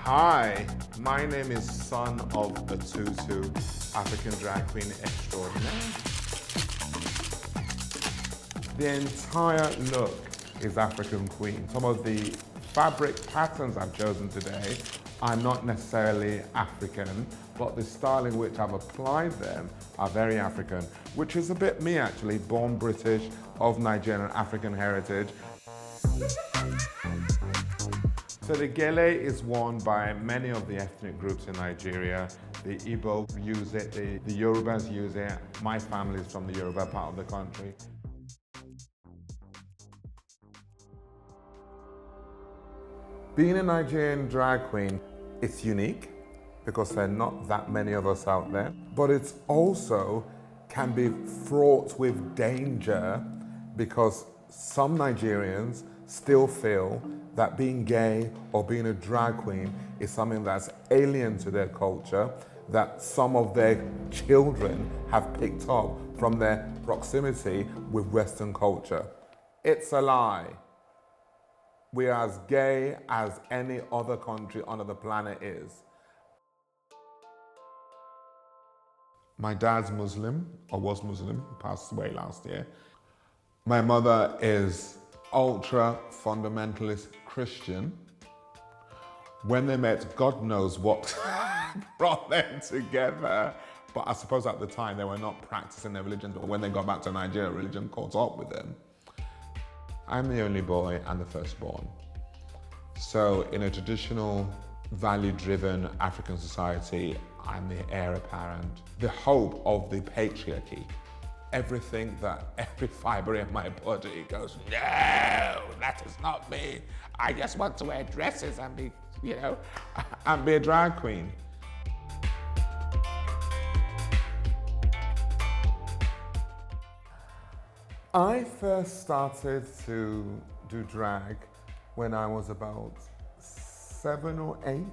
Hi, my name is Son of a Tutu, African drag queen extraordinaire. The entire look is African queen. Some of the fabric patterns I've chosen today are not necessarily African, but the style in which I've applied them are very African, which is a bit me actually, born British, of Nigerian and African heritage. So the gele is worn by many of the ethnic groups in Nigeria. The Igbo use it, the Yorubas use it. My family is from the Yoruba part of the country. Being a Nigerian drag queen, it's unique because there are not that many of us out there, but it's also can be fraught with danger because some Nigerians still feel that being gay or being a drag queen is something that's alien to their culture, that some of their children have picked up from their proximity with Western culture. It's a lie. We are as gay as any other country on the planet is. My dad's Muslim, or was Muslim, he passed away last year. My mother is ultra fundamentalist Christian. When they met, God knows what brought them together. But I suppose at the time they were not practicing their religion, but when they got back to Nigeria, religion caught up with them. I'm the only boy and the firstborn. So in a traditional, value-driven African society, I'm the heir apparent. The hope of the patriarchy. Everything that every fiber in my body goes, no, that is not me. I just want to wear dresses and be, and be a drag queen. I first started to do drag when I was about 7 or 8.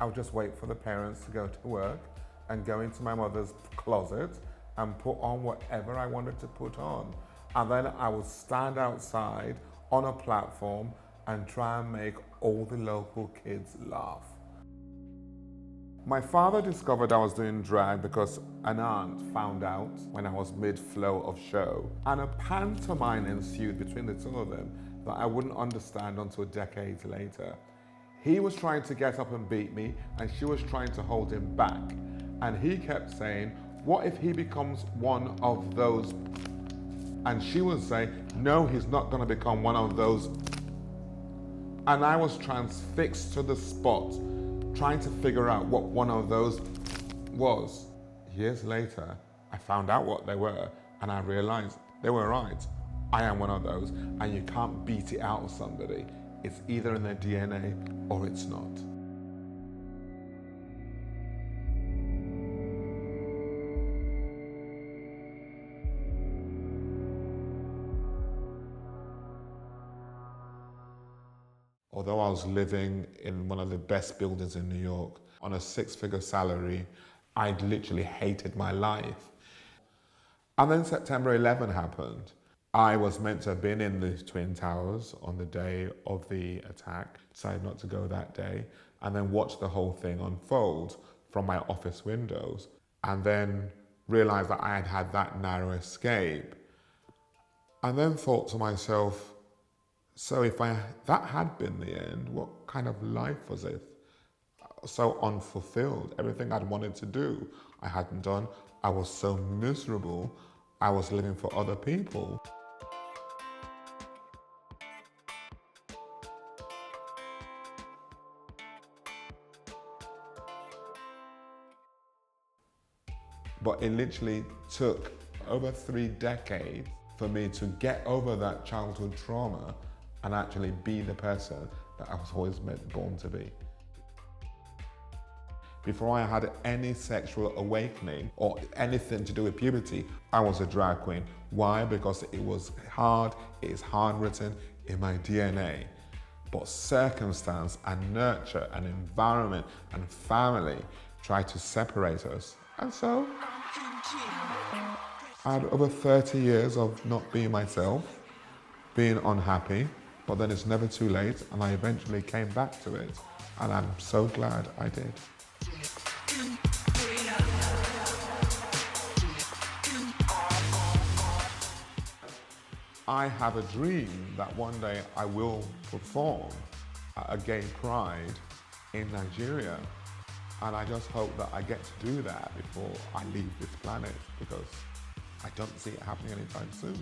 I would just wait for the parents to go to work and go into my mother's closet and put on whatever I wanted to put on. And then I would stand outside on a platform and try and make all the local kids laugh. My father discovered I was doing drag because an aunt found out when I was mid-flow of show, and a pantomime ensued between the two of them that I wouldn't understand until decades later. He was trying to get up and beat me, and she was trying to hold him back. And he kept saying, what if he becomes one of those? And she would say, no, he's not going to become one of those. And I was transfixed to the spot, trying to figure out what one of those was. Years later, I found out what they were, and I realized they were right. I am one of those, and you can't beat it out of somebody. It's either in their DNA or it's not. Although I was living in one of the best buildings in New York on a 6-figure salary, I literally hated my life. And then September 11 happened. I was meant to have been in the Twin Towers on the day of the attack, decided not to go that day, and then watched the whole thing unfold from my office windows, and then realized that I had had that narrow escape. And then thought to myself, so if that had been the end, what kind of life was it? So unfulfilled. Everything I'd wanted to do, I hadn't done. I was so miserable. I was living for other people. But it literally took over 3 decades for me to get over that childhood trauma and actually be the person that I was always born to be. Before I had any sexual awakening or anything to do with puberty, I was a drag queen. Why? Because it was hard, it is hard written in my DNA. But circumstance and nurture and environment and family tried to separate us. And so, I had over 30 years of not being myself, being unhappy, but then it's never too late, and I eventually came back to it, and I'm so glad I did. I have a dream that one day I will perform at a gay pride in Nigeria. And I just hope that I get to do that before I leave this planet, because I don't see it happening anytime soon.